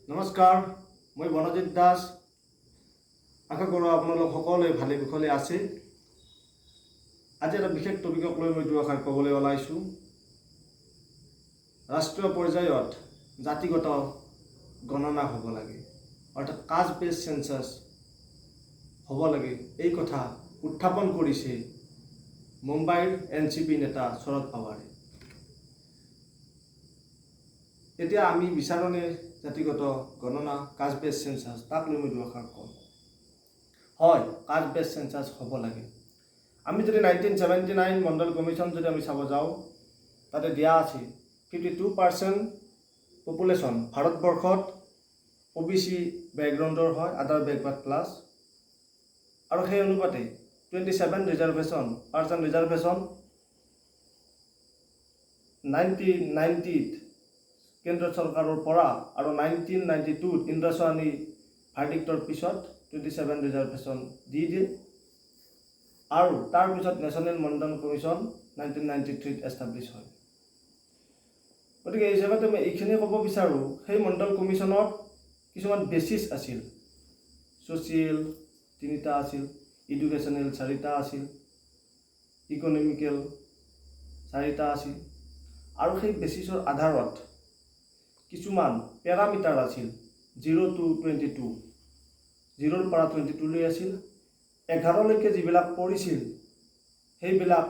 নমস্কাৰ, মই বনজিৎ দাস। আশা কৰোঁ আপোনালোক সকলোৱে ভালে কুশলে আছে। আজি এটা বিশেষ টপিকক লৈ মই দুআষাৰ ক'বলৈ ওলাইছোঁ। ৰাষ্ট্ৰীয় পৰ্যায়ত জাতিগত গণনা হ'ব লাগে, অৰ্থাৎ কাষ্ট বেছ চেঞ্চাছ হ'ব লাগে। এই কথা উত্থাপন কৰিছে মুম্বাইৰ NCP নেতা শৰদ পাৱাৰে। এতিয়া আমি বিচাৰণে জাতিগত গণনা কাষ্ট বেছ চেঞ্চাছ, তাক লৈ মই দুআষাৰ কওঁ। হয়, কাষ্ট বেছ চেঞ্চাছ হ'ব লাগে। আমি যদি 1979 মণ্ডল কমিশ্যন যদি আমি চাব যাওঁ, তাতে দিয়া আছে 52% পপুলেশ্যন ভাৰতবৰ্ষত OBC বেকগ্ৰাউণ্ডৰ হয়, আদাৰ বেকৱাৰ্ড ক্লাছ, আৰু সেই অনুপাতে 27% ৰিজাৰ্ভেশ্যন 1990 কেন্দ্ৰ চৰকাৰৰ পৰা, আৰু 1992 ইন্দিৰা গান্ধী ভাৰ্ডিক্টৰ পিছত 27% ৰিজাৰ্ভেশ্যন দি দিয়ে, আৰু তাৰপিছত নেশ্যনেল মণ্ডল কমিশ্যন 1993 এষ্টাব্লিছ হয়। গতিকে এই হিচাপতে মই এইখিনি ক'ব বিচাৰোঁ, সেই মণ্ডল কমিশ্যনত কিছুমান বেচিছ আছিল। ছ'চিয়েল 3টা আছিল, এডুকেশ্যনেল 4টা আছিল, ইকনমিকেল 4টা আছিল, আৰু সেই বেচিছৰ আধাৰত কিছুমান পেৰামিটাৰ আছিল 0 to 22, 0ৰ পৰা 22লৈ আছিল। 11লৈকে যিবিলাক পঢ়িছিল সেইবিলাক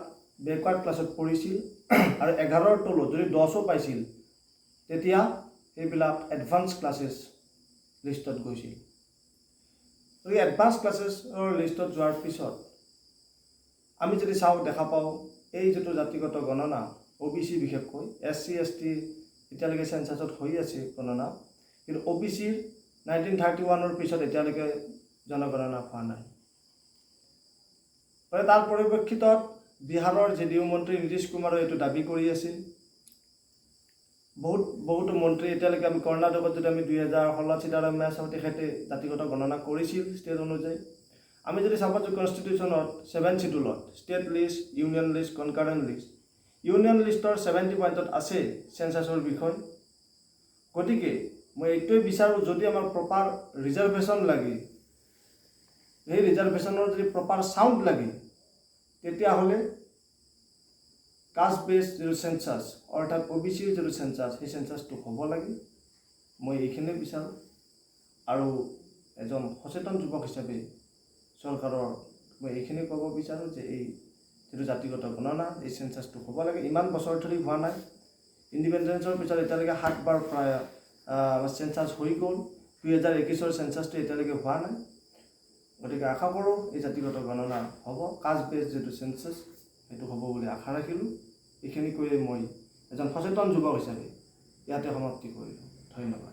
বেকৱাৰ্ড ক্লাছত পঢ়িছিল, আৰু 11ৰ তলত যদি 10ও পাইছিল তেতিয়া সেইবিলাক এডভান্স ক্লাছেছ লিষ্টত গৈছিল। গতিকে এডভান্স ক্লাছেছৰ লিষ্টত যোৱাৰ পিছত আমি যদি চাওঁ, দেখা পাওঁ এই যিটো জাতিগত গণনা OBC বিশেষকৈ SC ST এতিয়ালৈকে চেঞ্চাছত হৈ আছে গণনা, কিন্তু OBCৰ 1931ৰ পিছত এতিয়ালৈকে জনগণনা হোৱা নাই। তাৰ পৰিপ্ৰেক্ষিতত বিহাৰৰ JDU মন্ত্ৰী নীতিশ কুমাৰে এইটো দাবী কৰি আছিল। বহুতো মন্ত্ৰী এতিয়ালৈকে আমি কৰ্ণাটকত যদি আমি 2016 চিদাৰাম্যাই চাওঁ, তেখেতে জাতিগত গণনা কৰিছিল ষ্টেট অনুযায়ী। আমি যদি চাব যাওঁ কনষ্টিটিউশ্যনত 7 চিডুলত state list, union list, concurrent list, union লিষ্টৰ 70 পইণ্টত আছে চেঞ্চাছৰ বিষয়। গতিকে মই এইটোৱে বিচাৰোঁ, যদি আমাৰ প্ৰপাৰ ৰিজাৰ্ভেশ্যন লাগে, সেই ৰিজাৰ্ভেশ্যনৰ যদি প্ৰপাৰ চাউণ্ড লাগে, তেতিয়াহ'লে কাষ্ট বেছ যিটো চেঞ্চাছ, অৰ্থাৎ OBCৰ যিটো চেঞ্চাছ, সেই চেঞ্চাছটো হ'ব লাগে। মই এইখিনিয়ে বিচাৰোঁ, আৰু এজন সচেতন যুৱক হিচাপে চৰকাৰৰ মই এইখিনি ক'ব বিচাৰোঁ যে এই যিটো জাতিগত গণনা, এই চেঞ্চাছটো হ'ব লাগে। ইমান বছৰ ধৰি হোৱা নাই, ইণ্ডিপেণ্ডেঞ্চৰ পিছত এতিয়ালৈকে 7 বাৰ প্ৰায় চেঞ্চাছ হৈ গ'ল। 2021ৰ চেঞ্চাছটো এতিয়ালৈকে হোৱা নাই। গতিকে আশা কৰোঁ এই জাতিগত গণনা হ'ব, কাষ্ট বেছ যিটো চেঞ্চাছ সেইটো হ'ব বুলি আশা ৰাখিলোঁ। এইখিনি কৈয়ে মই এজন সচেতন যুৱক হিচাপে ইয়াতে সমাপ্তি কৰিলোঁ। ধন্যবাদ।